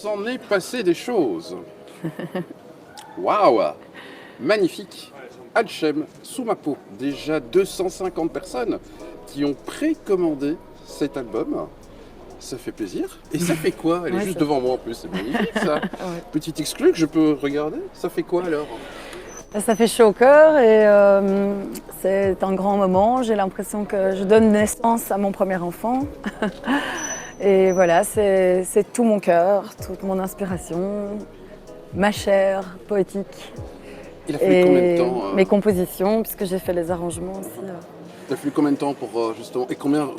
s'en est passé des choses. Waouh! Magnifique! Alchem, sous ma peau. Déjà 250 personnes qui ont précommandé cet album. Ça fait plaisir. Et ça fait quoi? Elle est juste devant moi en plus, c'est magnifique ça. Ouais. Petit exclu que je peux regarder. Ça fait quoi alors? Ça fait chaud au cœur et c'est un grand moment. J'ai l'impression que je donne naissance à mon premier enfant. Et voilà, c'est tout mon cœur, toute mon inspiration, ma chair poétique. Il a fallu combien de temps mes compositions, puisque j'ai fait les arrangements aussi. Il a fallu combien de temps pour justement... Et combien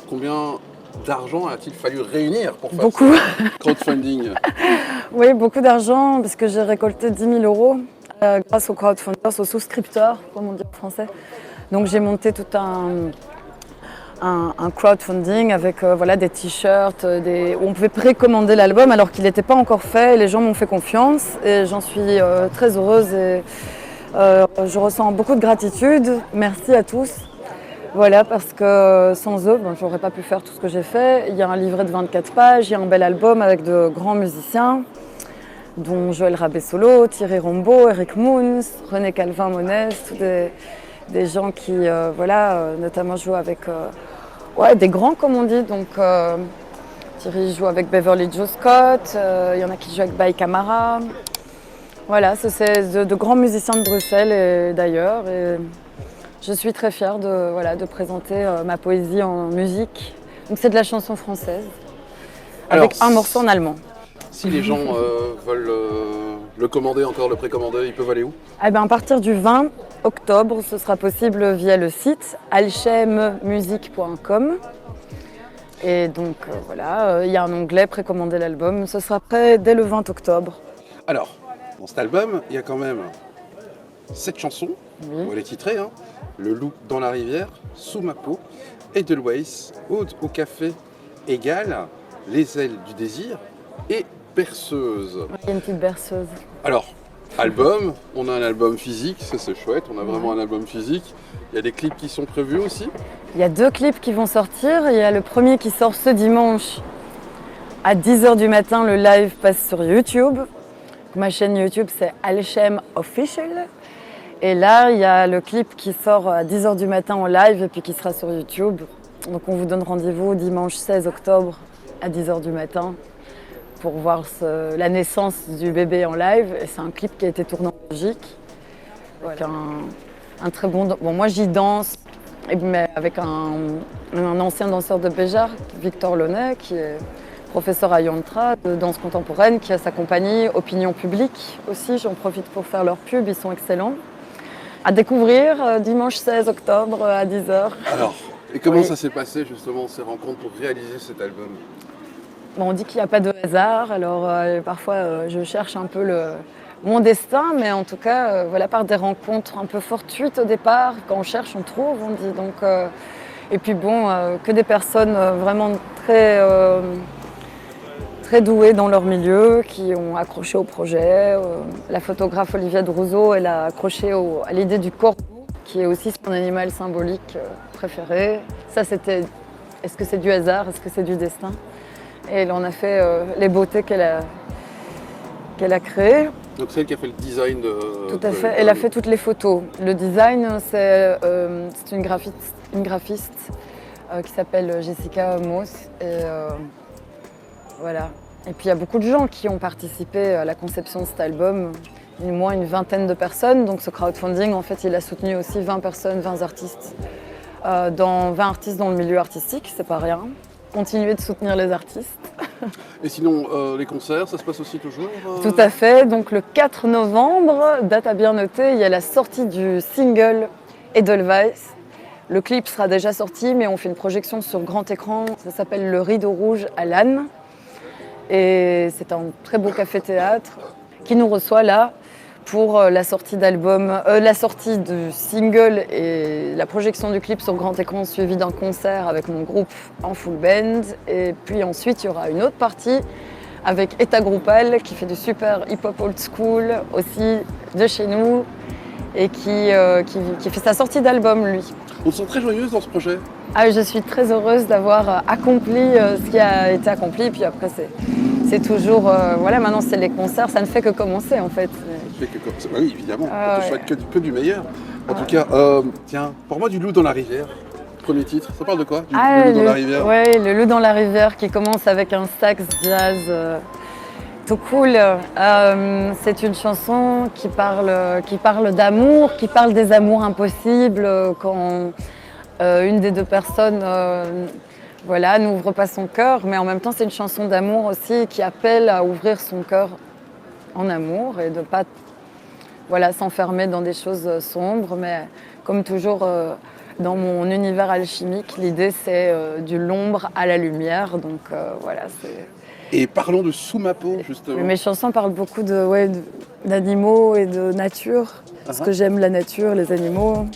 d'argent a-t-il fallu réunir pour faire beaucoup. Ce crowdfunding? Oui, beaucoup d'argent, parce que j'ai récolté 10 000 euros grâce aux crowdfunders, aux souscripteurs, comme on dit en français. Donc j'ai monté tout un crowdfunding avec des t-shirts, où on pouvait précommander l'album alors qu'il n'était pas encore fait. Les gens m'ont fait confiance et j'en suis très heureuse et je ressens beaucoup de gratitude. Merci à tous. Voilà, parce que sans eux, je n'aurais pas pu faire tout ce que j'ai fait. Il y a un livret de 24 pages, il y a un bel album avec de grands musiciens, dont Joël Rabessolo, Thierry Rombaud, Eric Moons, René Calvin-Monès, tous des gens qui, notamment jouent avec des grands, comme on dit. Donc, Thierry joue avec Beverly Joe Scott, il y en a qui jouent avec Baï Camara. Voilà, c'est de grands musiciens de Bruxelles et d'ailleurs. Et je suis très fière de présenter ma poésie en musique. Donc, c'est de la chanson française, avec un morceau en allemand. Si les gens veulent le commander encore, le précommander, ils peuvent aller où? À partir du 20 octobre, ce sera possible via le site alchemmusique.com. Et donc il y a un onglet précommander l'album. Ce sera prêt dès le 20 octobre. Alors, dans cet album, il y a quand même 7 chansons, où elle est titrée, hein. Le loup dans la rivière, Sous ma peau, Edelweiss, Ode au café, Égal, Les ailes du désir et Berceuse. Il y a une petite berceuse. Alors, album, on a un album physique, ça c'est chouette, on a vraiment un album physique. Il y a des clips qui sont prévus aussi. Il y a 2 clips qui vont sortir. Il y a le premier qui sort ce dimanche à 10h du matin. Le live passe sur YouTube. Ma chaîne YouTube, c'est Alchem Official. Et là, il y a le clip qui sort à 10h du matin en live et puis qui sera sur YouTube. Donc on vous donne rendez-vous dimanche 16 octobre à 10h du matin pour voir la naissance du bébé en live. Et c'est un clip qui a été tourné en Belgique. Avec un très bon... Bon, moi j'y danse, mais avec un ancien danseur de Béjar, Victor Launay, qui est professeur à Yontra de danse contemporaine, qui a sa compagnie Opinion Publique aussi. J'en profite pour faire leur pub, ils sont excellents. À découvrir dimanche 16 octobre à 10h. Alors, et comment ça s'est passé justement ces rencontres pour réaliser cet album? On dit qu'il n'y a pas de hasard, alors parfois je cherche un peu mon destin, mais en tout cas, par des rencontres un peu fortuites au départ. Quand on cherche, on trouve, on dit. Donc, et puis que des personnes vraiment très douées dans leur milieu, qui ont accroché au projet. La photographe Olivia de Rousseau, elle a accroché à l'idée du corbeau, qui est aussi son animal symbolique préféré. Ça, c'était, est-ce que c'est du hasard, est-ce que c'est du destin? Et elle en a fait les beautés qu'elle a créées. Donc c'est elle qui a fait le design de... Tout à fait, elle a fait toutes les photos. Le design, c'est une graphiste qui s'appelle Jessica Moss. Et voilà. Et puis il y a beaucoup de gens qui ont participé à la conception de cet album. Au moins une vingtaine de personnes. Donc ce crowdfunding, en fait, il a soutenu aussi 20 personnes, 20 artistes. 20 artistes dans le milieu artistique, c'est pas rien. Continuer de soutenir les artistes. Et sinon, les concerts, ça se passe aussi toujours Tout à fait. Donc le 4 novembre, date à bien noter, il y a la sortie du single Edelweiss. Le clip sera déjà sorti, mais on fait une projection sur grand écran. Ça s'appelle Le Rideau Rouge à Lannes. Et c'est un très beau café-théâtre qui nous reçoit là pour la sortie d'album, la sortie du single et la projection du clip sur grand écran suivi d'un concert avec mon groupe en full band. Et puis ensuite, il y aura une autre partie avec Eta Groupal qui fait du super hip-hop old school aussi de chez nous et qui fait sa sortie d'album, lui. On se sent très joyeuse dans ce projet. Ah, je suis très heureuse d'avoir accompli ce qui a été accompli. Puis après, c'est toujours, voilà, maintenant c'est les concerts, ça ne fait que commencer en fait. Oui, évidemment, on te souhaite que du meilleur. En tout cas, tiens, pour moi, du loup dans la rivière. Premier titre, ça parle de quoi? Le loup dans la rivière. Oui, le loup dans la rivière qui commence avec un sax jazz tout cool. C'est une chanson qui parle d'amour, qui parle des amours impossibles quand une des deux personnes voilà, n'ouvre pas son cœur, mais en même temps c'est une chanson d'amour aussi qui appelle à ouvrir son cœur en amour et de ne pas voilà, s'enfermer dans des choses sombres, mais comme toujours dans mon univers alchimique, l'idée c'est de l'ombre à la lumière, donc voilà. Et parlons de Sous ma peau, justement. Mes chansons parlent beaucoup d'animaux et de nature, parce que j'aime la nature, les animaux.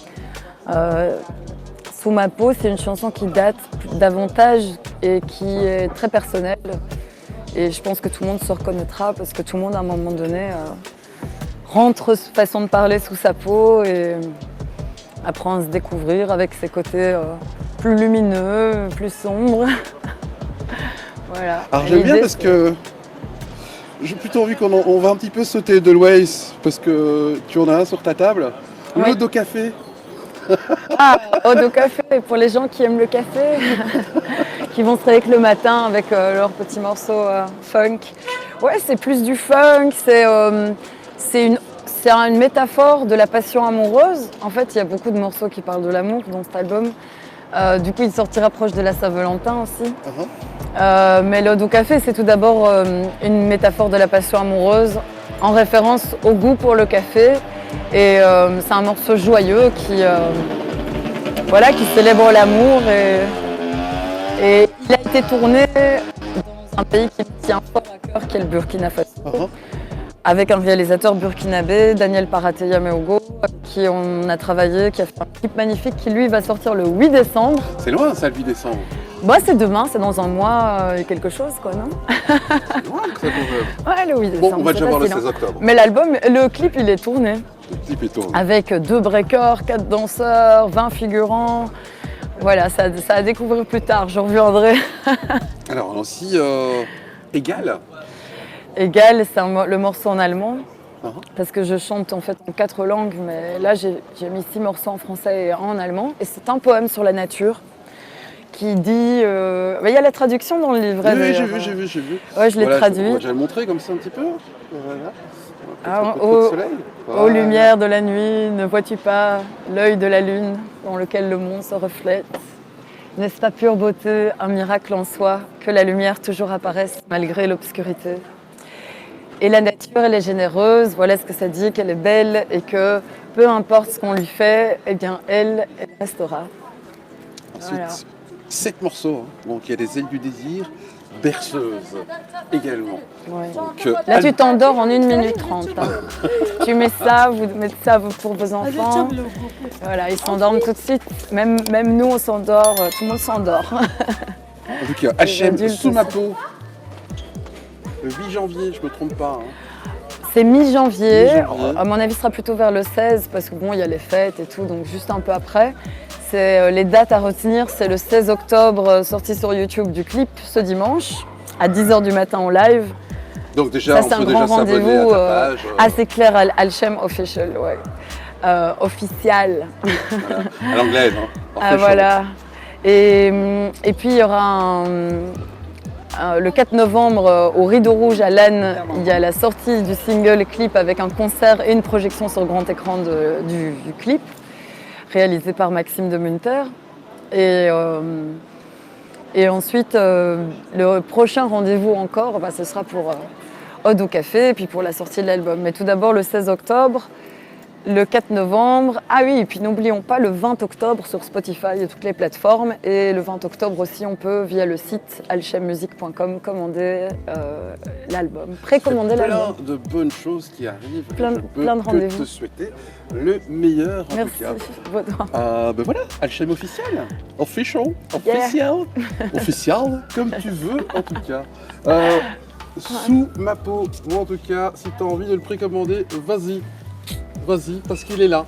Sous ma peau, c'est une chanson qui date davantage et qui est très personnelle. Et je pense que tout le monde se reconnaîtra, parce que tout le monde, à un moment donné, rentre façon de parler sous sa peau et apprend à se découvrir avec ses côtés plus lumineux, plus sombres. Voilà. Alors j'aime bien parce que j'ai plutôt envie qu'on va un petit peu sauter de l'Ways, parce que tu en as un sur ta table. Oui. L'eau de café. Ah, eau de café, pour les gens qui aiment le café, qui vont se réveiller le matin avec leurs petits morceaux funk. Ouais, c'est plus du funk, c'est une métaphore de la passion amoureuse. En fait, il y a beaucoup de morceaux qui parlent de l'amour dans cet album. Du coup, il sortira proche de la Saint-Valentin aussi. Mais l'eau de café, c'est tout d'abord une métaphore de la passion amoureuse en référence au goût pour le café. Et c'est un morceau joyeux qui célèbre l'amour. Et il a été tourné dans un pays qui me tient fort à cœur, qui est le Burkina Faso. Avec un réalisateur burkinabé, Daniel Paraté Yameogo, qui on a travaillé, qui a fait un clip magnifique qui lui va sortir le 8 décembre. C'est loin ça, le 8 décembre. Bah c'est demain, c'est dans un mois et quelque chose quoi, non? C'est loin que ça tombe. Ouais, le 8 décembre. Bon, on va déjà voir le 16 octobre. Mais le clip il est tourné. Le clip est tourné. Avec 2 breakers, 4 danseurs, 20 figurants. Voilà, ça à découvrir plus tard, je reviendrai. Alors aussi, Égal. Égal, c'est le morceau en allemand, parce que je chante en fait en 4 langues, mais là j'ai mis 6 morceaux en français et 1 en allemand. Et c'est un poème sur la nature qui dit... Il y a la traduction dans le livret. Oui, j'ai vu. Ouais, je l'ai traduit. On va déjà le montrer comme ça un petit peu. Voilà. Aux lumières de la nuit, ne vois-tu pas l'œil de la lune dans lequel le monde se reflète? N'est-ce pas pure beauté, un miracle en soi, que la lumière toujours apparaisse malgré l'obscurité? Et la nature, elle est généreuse, voilà ce que ça dit, qu'elle est belle et que peu importe ce qu'on lui fait, eh bien elle restera. Ensuite, voilà. 7 morceaux, donc il y a des ailes du désir, berceuse également. Ouais. Donc, là tu t'endors en 1 minute 30. Hein. Tu mets ça, vous mettez ça pour vos enfants. Voilà, ils s'endorment tout de suite. Même nous on s'endort, tout le monde s'endort. En tout cas, HM Sous ma peau. Le 8 janvier, je ne me trompe pas. Hein. C'est mi-janvier. À mon avis, ce sera plutôt vers le 16 parce que bon, il y a les fêtes et tout, donc juste un peu après. Les dates à retenir, c'est le 16 octobre, sortie sur YouTube du clip ce dimanche, à 10h du matin en live. Donc déjà, ça, on peut déjà s'abonner à ta page. Assez clair, Alchem Official, ouais. Official. Voilà. À l'anglaise, hein. Voilà. Et puis, il y aura le 4 novembre, au Rideau Rouge à Lannes, il y a la sortie du single clip avec un concert et une projection sur grand écran du clip, réalisé par Maxime de Munter. Et ensuite, le prochain rendez-vous encore, ce sera pour Ode au Café et puis pour la sortie de l'album. Mais tout d'abord le 16 octobre, le 4 novembre, ah oui, et puis n'oublions pas le 20 octobre sur Spotify et toutes les plateformes. Et le 20 octobre aussi, on peut, via le site alchemmusic.com, commander l'album, précommander l'album. Plein de bonnes choses qui arrivent. Plein de rendez-vous. Je peux te souhaiter le meilleur en Merci. tout cas. Voilà, Alchem officiel. Official. Official, comme tu veux en tout cas. Sous ma peau, moi en tout cas, si tu as envie de le précommander, vas-y. Vas-y, parce qu'il est là,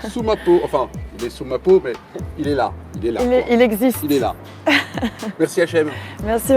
sous ma peau. Enfin, il est sous ma peau, mais il est là. Il est là. Il existe. Il est là. Merci HM. Merci.